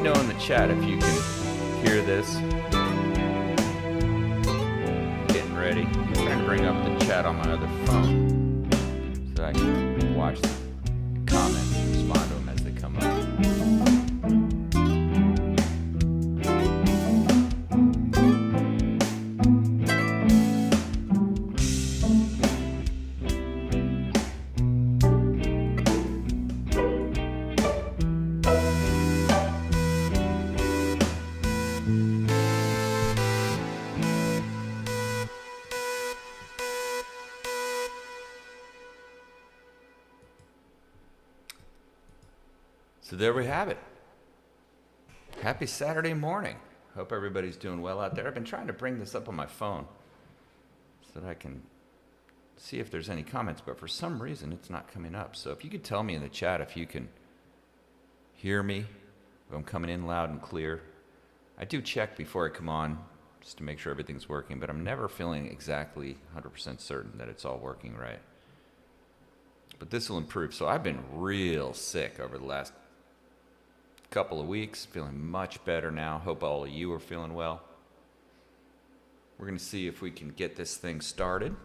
know in the chat if you can hear this. Getting ready. I'm trying to bring up the chat on my other phone so that I can watch the comments and respond to them as they come up. So there we have it. Happy Saturday morning. Hope everybody's doing well out there. I've been trying to bring this up on my phone so that I can see if there's any comments, but for some reason it's not coming up. So if you could tell me in the chat if you can hear me, if I'm coming in loud and clear. I do check before I come on just to make sure everything's working, but I'm never feeling exactly 100% certain that it's all working right. But this will improve. So I've been real sick over the last couple of weeks, feeling much better now. Hope all of you are feeling well. We're going to see if we can get this thing started,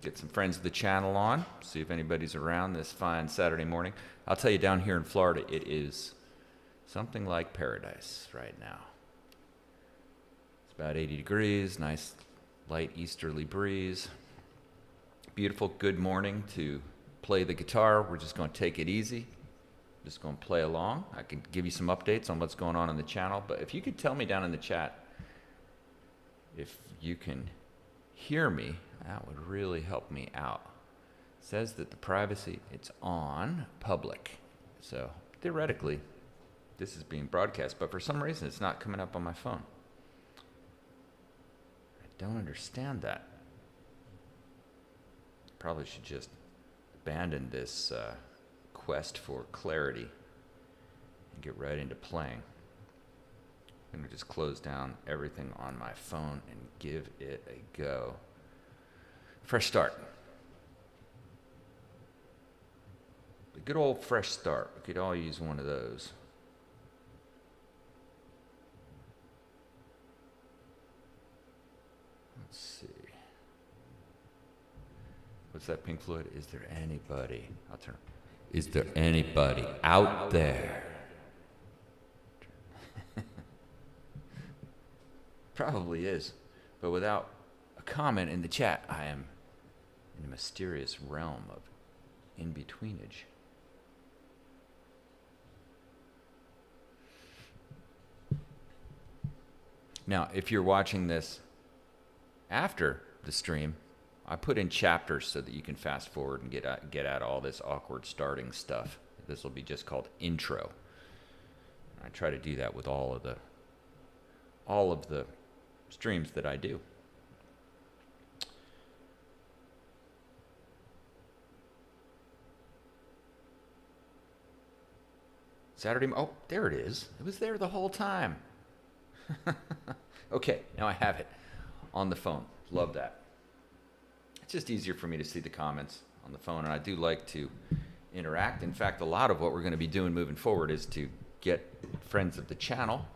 get some friends of the channel on, see if anybody's around this fine Saturday morning. I'll tell you, down here in Florida, it is something like paradise right now. It's about 80 degrees, nice light easterly breeze. Beautiful, good morning to play the guitar. We're just going to take it easy. Just going to play along. I can give you some updates on what's going on in the channel, but if you could tell me down in the chat if you can hear me, that would really help me out. It says that the privacy, it's on public. So theoretically, this is being broadcast, but for some reason it's not coming up on my phone. I don't understand that. Probably should just abandon this quest for clarity and get right into playing. I'm going to just close down everything on my phone and give it a go. Fresh start. A good old fresh start. We could all use one of those. Let's see. What's that, Pink Floyd? Is there anybody? I'll turn. Is there anybody out there? Probably is. But without a comment in the chat, I am in a mysterious realm of in-betweenage. Now, if you're watching this after the stream, I put in chapters so that you can fast forward and get at all this awkward starting stuff. This will be just called intro. I try to do that with all of the streams that I do. Saturday, oh, there it is. It was there the whole time. Okay, now I have it on the phone. Love that. It's just easier for me to see the comments on the phone, and I do like to interact. In fact, a lot of what we're going to be doing moving forward is to get friends of the channel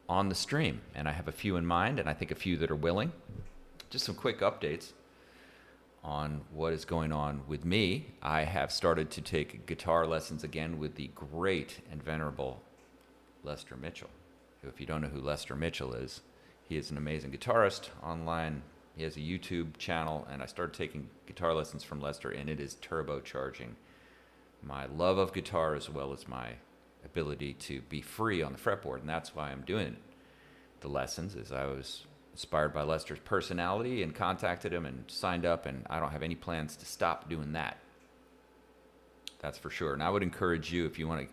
on the stream, and I have a few in mind, and I think a few that are willing. Just some quick updates on what is going on with me. I have started to take guitar lessons again with the great and venerable Lester Mitchell. If you don't know who Lester Mitchell is, he is an amazing guitarist online. He has a YouTube channel, and I started taking guitar lessons from Lester, and it is turbocharging my love of guitar as well as my ability to be free on the fretboard, and that's why I'm doing the lessons. Is I was inspired by Lester's personality and contacted him and signed up, and I don't have any plans to stop doing that. That's for sure. And I would encourage you, if you want to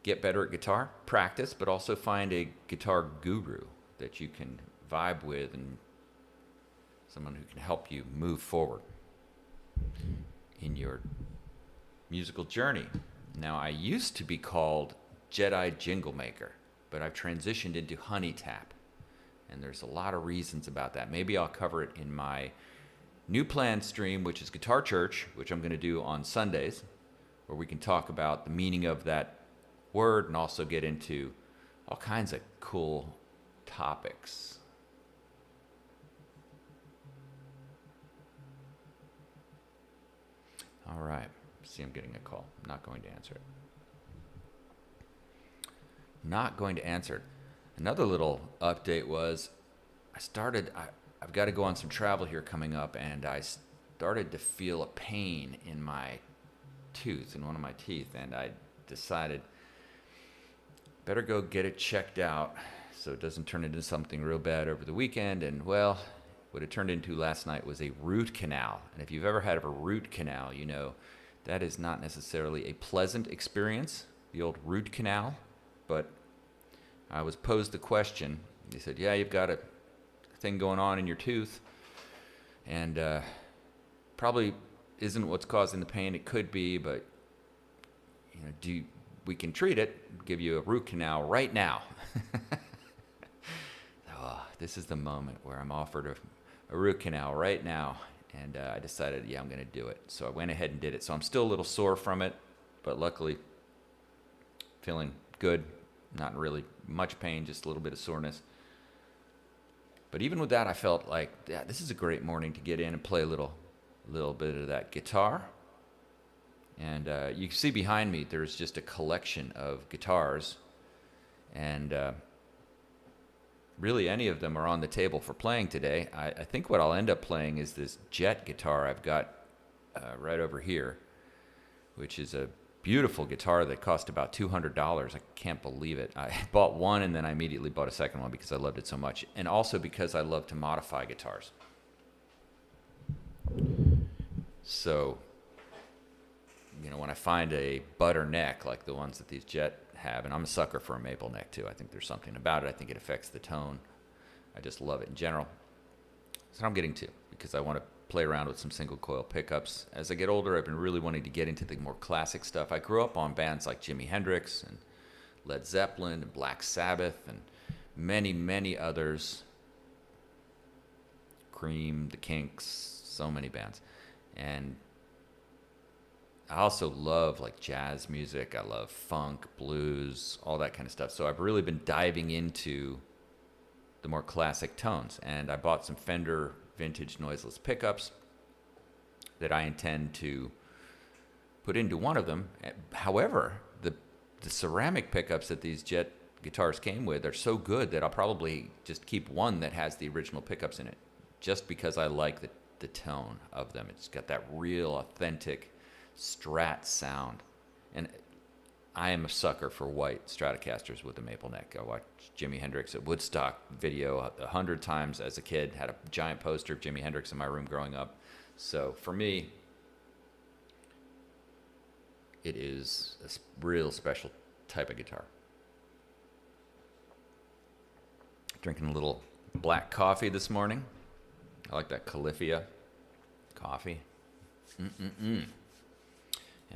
get better at guitar, practice, but also find a guitar guru that you can vibe with and someone who can help you move forward in your musical journey. Now, I used to be called Jedi Jingle Maker, but I've transitioned into Hunnitap, and there's a lot of reasons about that. Maybe I'll cover it in my new planned stream, which is Guitar Church, which I'm going to do on Sundays, where we can talk about the meaning of that word and also get into all kinds of cool topics. All right. See, I'm getting a call. I'm not going to answer it. Not going to answer it. Another little update was I've got to go on some travel here coming up, and I started to feel a pain in my tooth, in one of my teeth, and I decided better go get it checked out so it doesn't turn into something real bad over the weekend. And well, what it turned into last night was a root canal. And if you've ever had a root canal, you know that is not necessarily a pleasant experience, the old root canal. But I was posed the question. They said, yeah, you've got a thing going on in your tooth, and probably isn't what's causing the pain. It could be, but you know, we can treat it, give you a root canal right now. Oh, this is the moment where I'm offered a root canal right now, and I decided, yeah, I'm going to do it. So I went ahead and did it. So I'm still a little sore from it, but luckily feeling good. Not really much pain, just a little bit of soreness. But even with that, I felt like, yeah, this is a great morning to get in and play a little bit of that guitar. And you can see behind me, there's just a collection of guitars. And really, any of them are on the table for playing today. I think what I'll end up playing is this Jet guitar I've got right over here, which is a beautiful guitar that cost about $200. I can't believe it. I bought one and then I immediately bought a second one because I loved it so much, and also because I love to modify guitars. So, you know, when I find a butter neck like the ones that these Jet have, and I'm a sucker for a maple neck too. I think there's something about it. I think it affects the tone. I just love it in general. That's what I'm getting to, because I want to play around with some single coil pickups. As I get older, I've been really wanting to get into the more classic stuff. I grew up on bands like Jimi Hendrix and Led Zeppelin and Black Sabbath and many, many others. Cream, The Kinks, so many bands. And I also love like jazz music. I love funk, blues, all that kind of stuff. So I've really been diving into the more classic tones. And I bought some Fender vintage noiseless pickups that I intend to put into one of them. However, the ceramic pickups that these Jet guitars came with are so good that I'll probably just keep one that has the original pickups in it, just because I like the tone of them. It's got that real authentic Strat sound. And I am a sucker for white Stratocasters with a maple neck. I watched Jimi Hendrix at Woodstock video 100 times as a kid. Had a giant poster of Jimi Hendrix in my room growing up. So for me, it is a real special type of guitar. Drinking a little black coffee this morning. I like that Califia coffee. And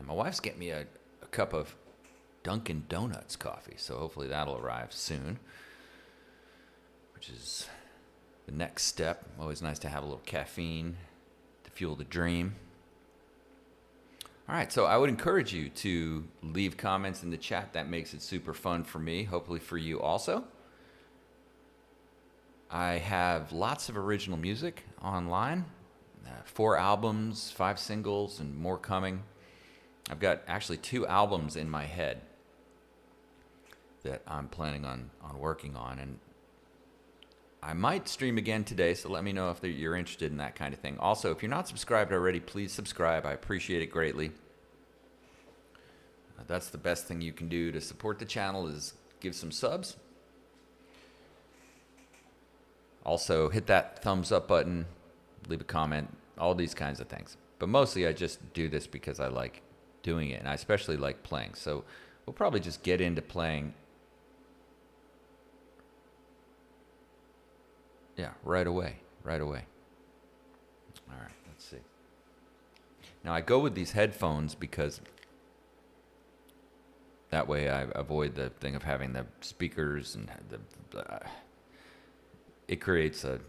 my wife's getting me a cup of Dunkin' Donuts coffee, so hopefully that'll arrive soon, which is the next step. Always nice to have a little caffeine to fuel the dream. All right, so I would encourage you to leave comments in the chat. That makes it super fun for me, hopefully for you also. I have lots of original music online, 4 albums, 5 singles, and more coming. I've got actually 2 albums in my head that I'm planning on working on, and I might stream again today, so let me know if you're interested in that kind of thing. Also, if you're not subscribed already, please subscribe. I appreciate it greatly. That's the best thing you can do to support the channel, is give some subs. Also, hit that thumbs up button, leave a comment, all these kinds of things. But mostly I just do this because I like doing it, and I especially like playing. So we'll probably just get into playing, yeah, right away. All right, let's see. Now I go with these headphones because that way I avoid the thing of having the speakers, and it creates a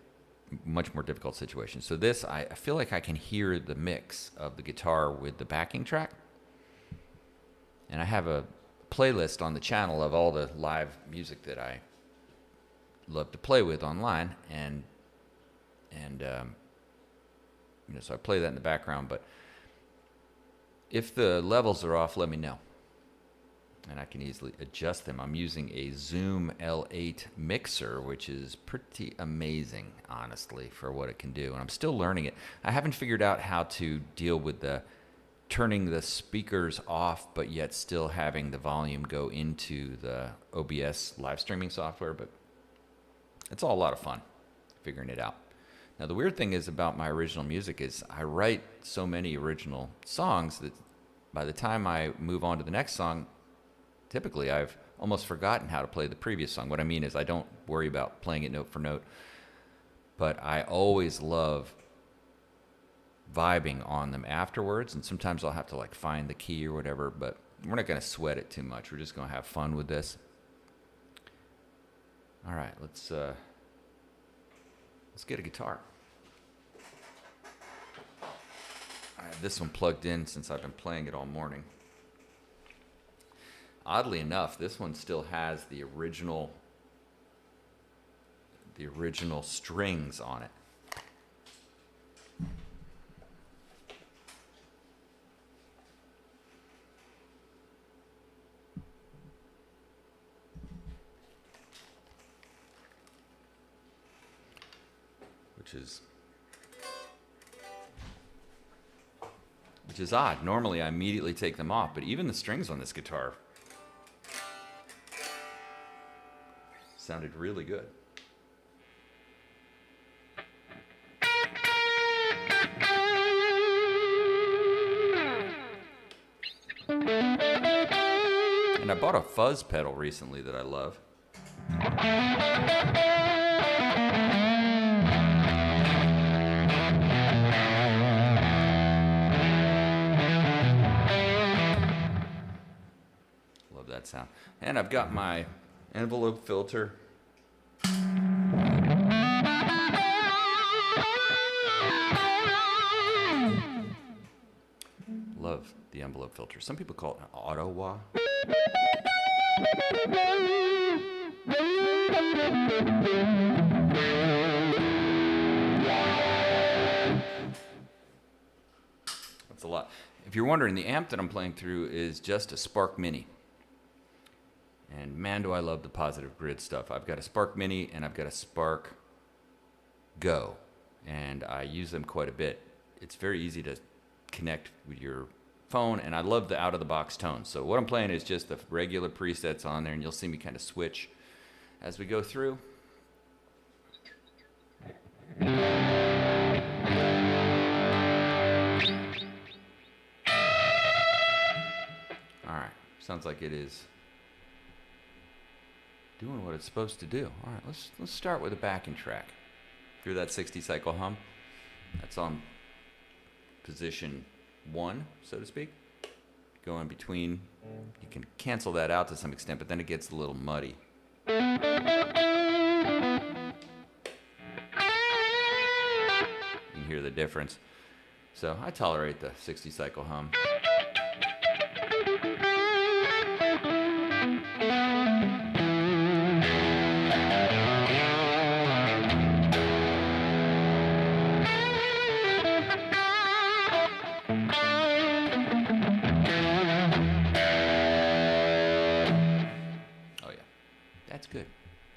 much more difficult situation. So this, I feel like I can hear the mix of the guitar with the backing track. And I have a playlist on the channel of all the live music that I love to play with online, and so I play that in the background. But if the levels are off, let me know, and I can easily adjust them. I'm using a Zoom L8 mixer, which is pretty amazing, honestly, for what it can do, and I'm still learning it. I haven't figured out how to deal with the turning the speakers off, but yet still having the volume go into the OBS live streaming software, but it's all a lot of fun figuring it out. Now, the weird thing is about my original music is I write so many original songs that by the time I move on to the next song, typically I've almost forgotten how to play the previous song. What I mean is I don't worry about playing it note for note, but I always love vibing on them afterwards, and sometimes I'll have to like find the key or whatever, but we're not going to sweat it too much. We're just going to have fun with this. All right, let's get a guitar. I have this one plugged in since I've been playing it all morning. Oddly enough, this one still has the original strings on it. Which is odd. Normally I immediately take them off, but even the strings on this guitar sounded really good. And I bought a fuzz pedal recently that I love. That sound. And I've got my envelope filter. Love the envelope filter. Some people call it an auto wah. That's a lot. If you're wondering, the amp that I'm playing through is just a Spark Mini. And man, do I love the positive grid stuff. I've got a Spark Mini and I've got a Spark Go, and I use them quite a bit. It's very easy to connect with your phone, and I love the out-of-the-box tone. So what I'm playing is just the regular presets on there, and you'll see me kind of switch as we go through. All right, sounds like it is doing what it's supposed to do. All right, let's start with a backing track. Hear that 60 cycle hum? That's on position 1, so to speak. Go in between. You can cancel that out to some extent, but then it gets a little muddy. You can hear the difference. So I tolerate the 60 cycle hum.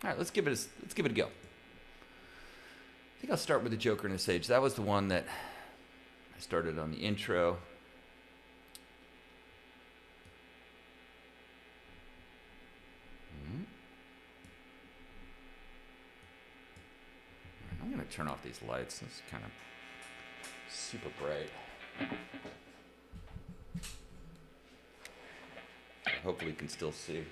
All right, let's give it a go. I think I'll start with the Joker in the Sage. That was the one that I started on the intro. I'm going to turn off these lights. It's kind of super bright. Hopefully you can still see.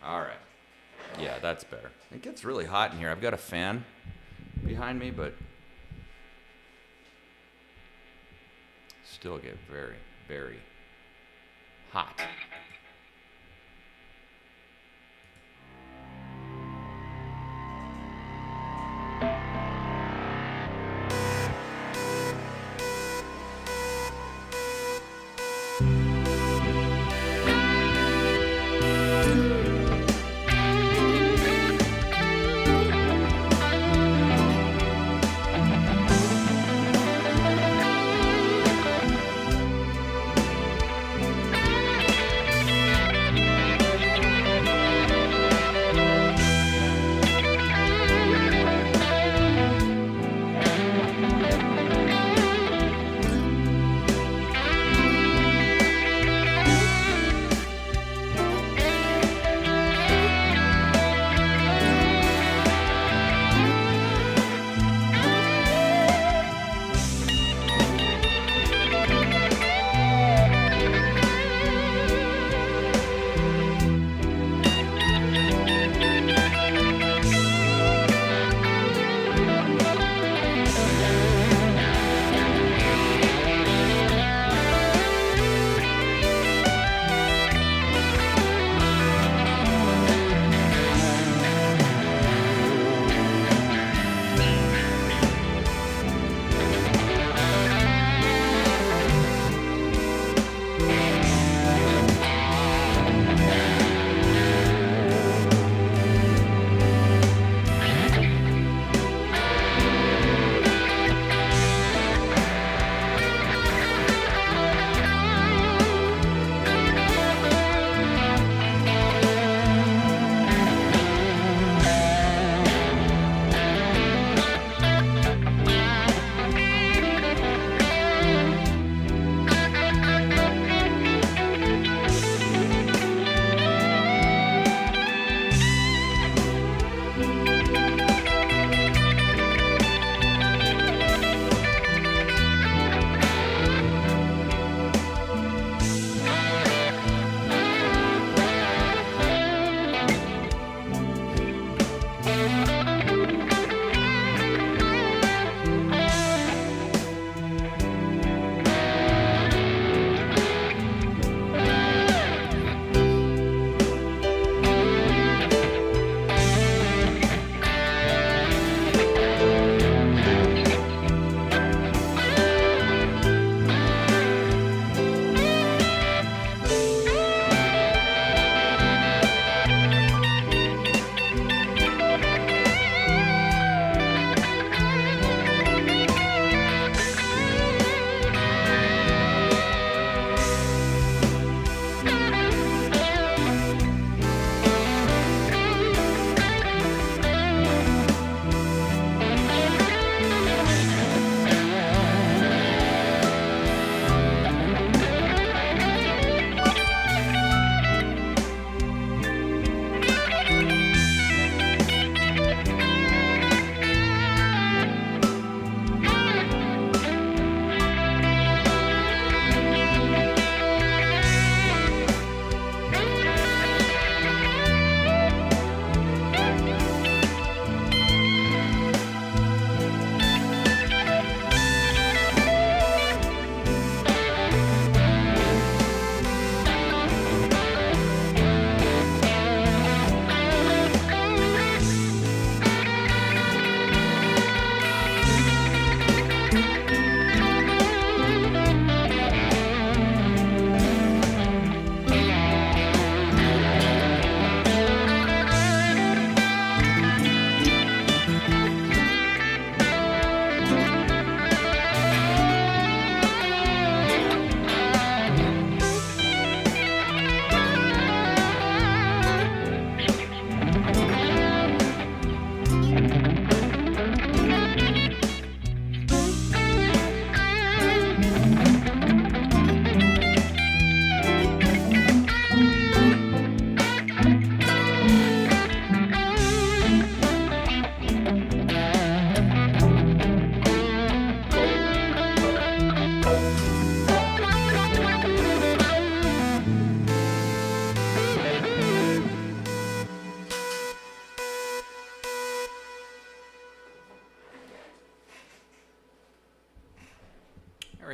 All right. Yeah, that's better. It gets really hot in here. I've got a fan behind me, but still get very, very hot.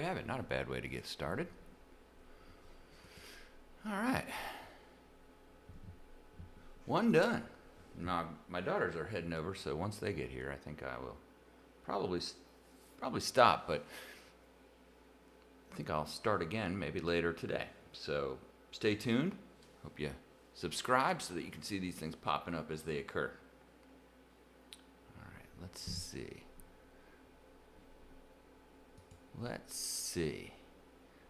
we have it. Not a bad way to get started. All right. One done. Now, my daughters are heading over, so once they get here, I think I will probably stop, but I think I'll start again maybe later today. So stay tuned. Hope you subscribe so that you can see these things popping up as they occur. All right, let's see.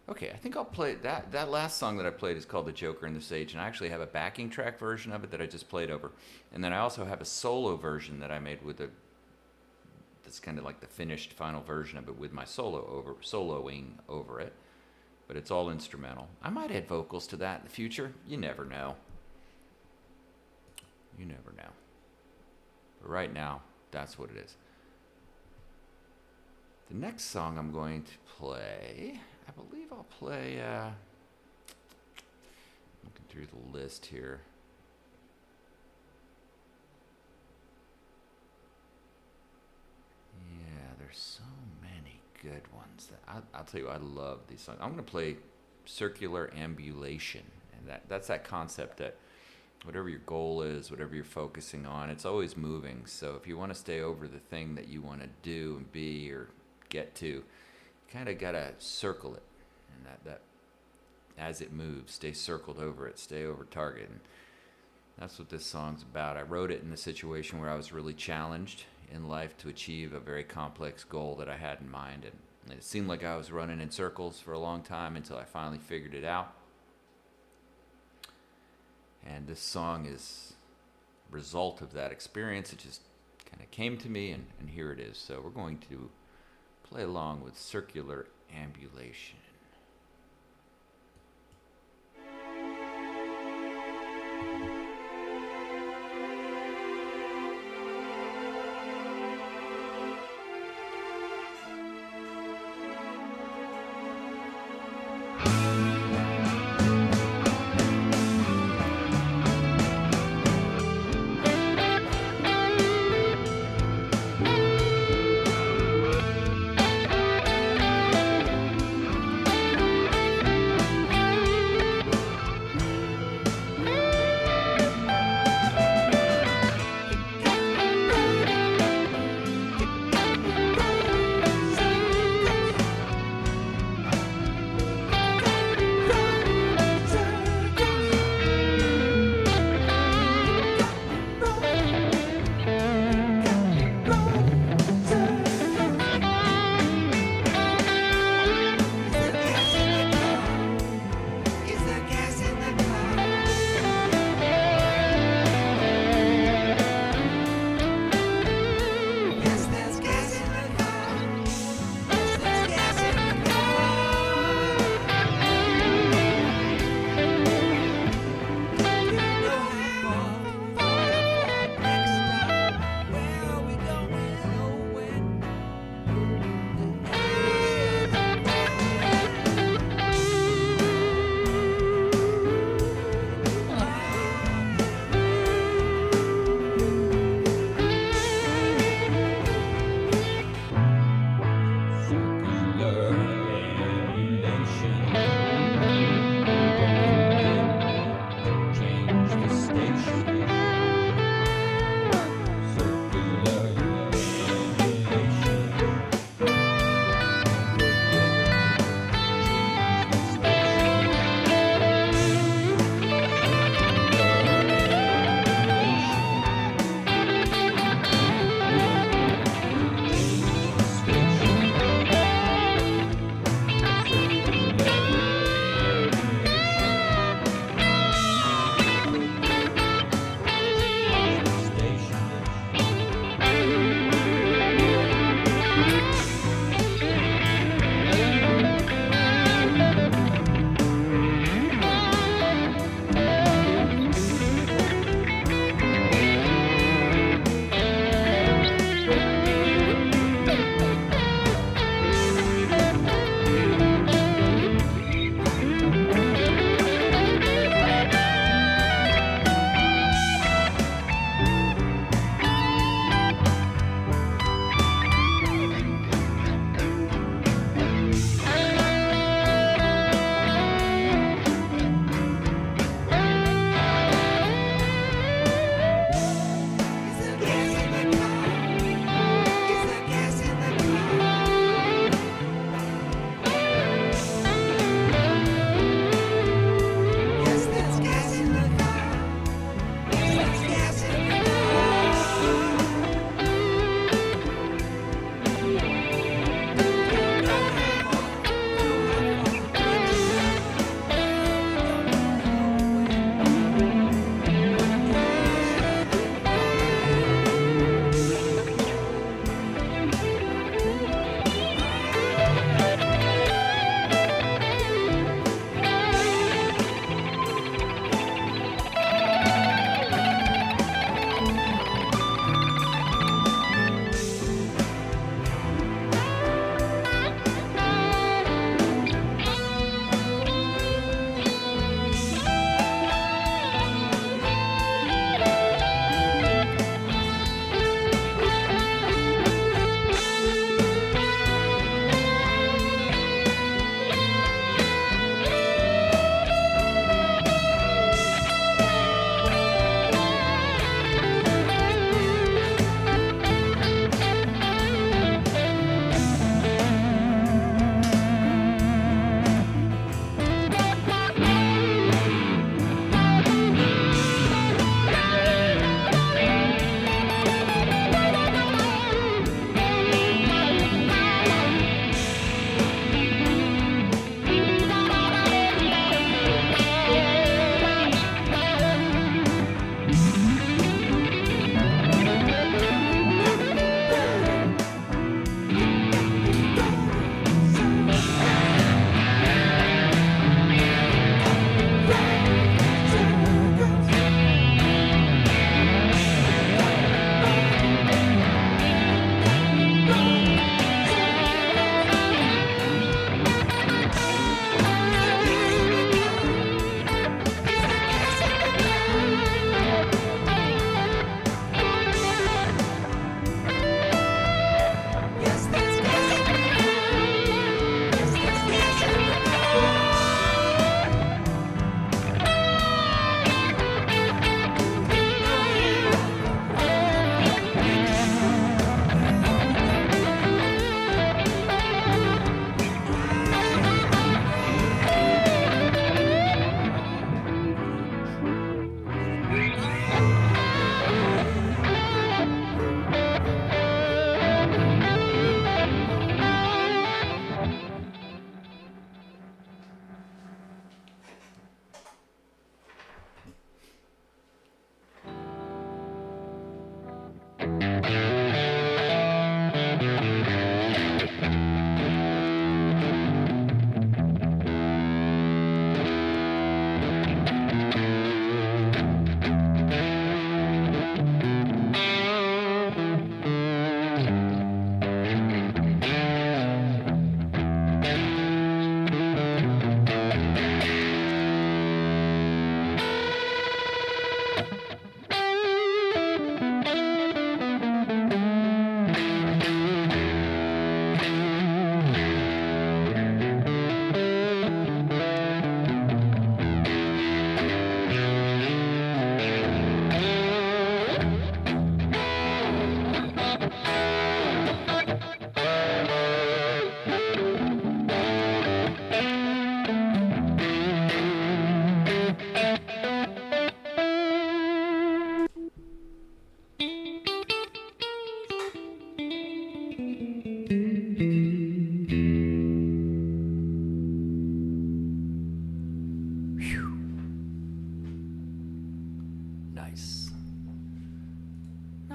Okay, I think I'll play that last song that I played is called The Joker and the Sage, and I actually have a backing track version of it that I just played over. And then I also have a solo version that I made that's kind of like the finished final version of it with my soloing over it. But it's all instrumental. I might add vocals to that in the future. You never know. You never know. But right now, that's what it is. The next song I'm going to play, I believe I'll play, looking through the list here. Yeah, there's so many good ones. I'll tell you, I love these songs. I'm going to play Circular Ambulation, and that's that concept that whatever your goal is, whatever you're focusing on, it's always moving. So if you want to stay over the thing that you want to do and be or get to, you kind of got to circle it, and that as it moves, stay circled over it, stay over target. And that's what this song's about. I wrote it in a situation where I was really challenged in life to achieve a very complex goal that I had in mind, and it seemed like I was running in circles for a long time until I finally figured it out. And this song is a result of that experience. It just kind of came to me, and here it is. So we're going to play along with Circular Ambulation.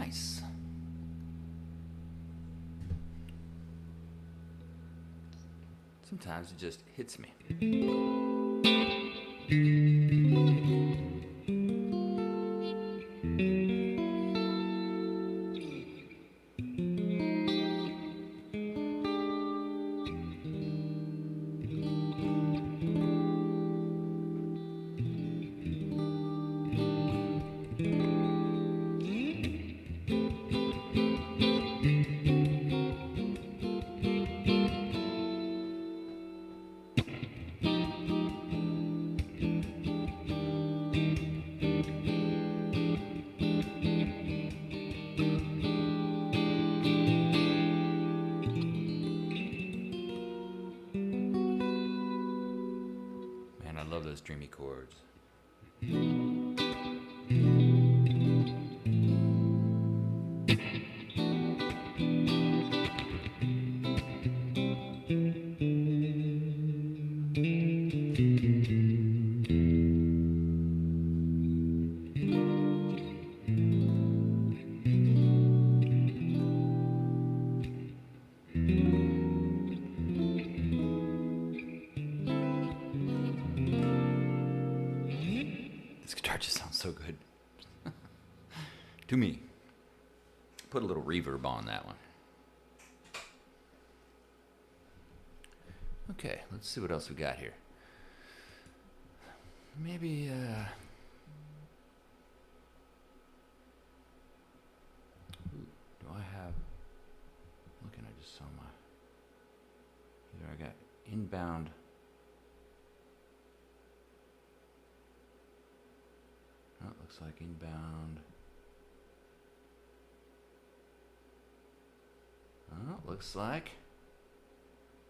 Nice. Sometimes it just hits me. Man, I love those dreamy chords. This guitar just sounds so good. To me. Put a little reverb on that one. Okay, let's see what else we got here. Maybe, do I have, looking, I just saw my, either I got inbound, oh, it looks like inbound, oh, it looks like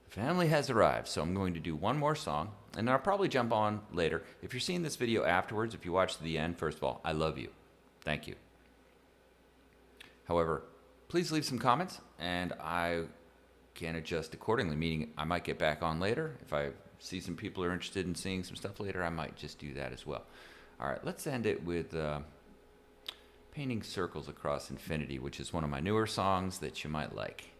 the family has arrived. So I'm going to do one more song, and I'll probably jump on later. If you're seeing this video afterwards, if you watch to the end, first of all, I love you. Thank you. However, please leave some comments, and I can adjust accordingly, meaning I might get back on later. If I see some people are interested in seeing some stuff later, I might just do that as well. All right, let's end it with Painting Circles Across Infinity, which is one of my newer songs that you might like.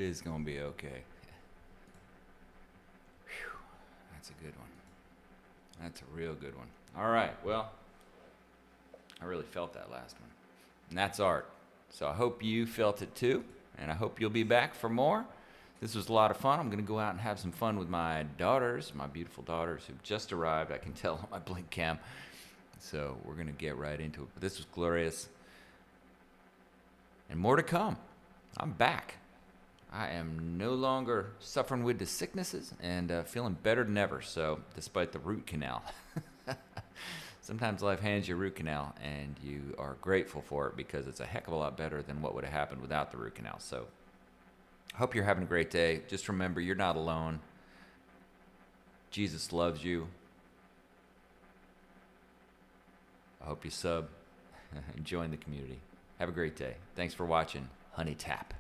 is going to be okay. Whew, that's a good one. That's a real good one. All right, well, I really felt that last one. And that's art. So I hope you felt it too, and I hope you'll be back for more. This was a lot of fun. I'm going to go out and have some fun with my daughters, my beautiful daughters who've just arrived. I can tell on my blink cam. So we're going to get right into it. But this was glorious. And more to come. I'm back. I am no longer suffering with the sicknesses and feeling better than ever. So despite the root canal. Sometimes life hands you a root canal and you are grateful for it because it's a heck of a lot better than what would have happened without the root canal. So hope you're having a great day. Just remember, you're not alone. Jesus loves you. I hope you sub and join the community. Have a great day. Thanks for watching Hunnitap.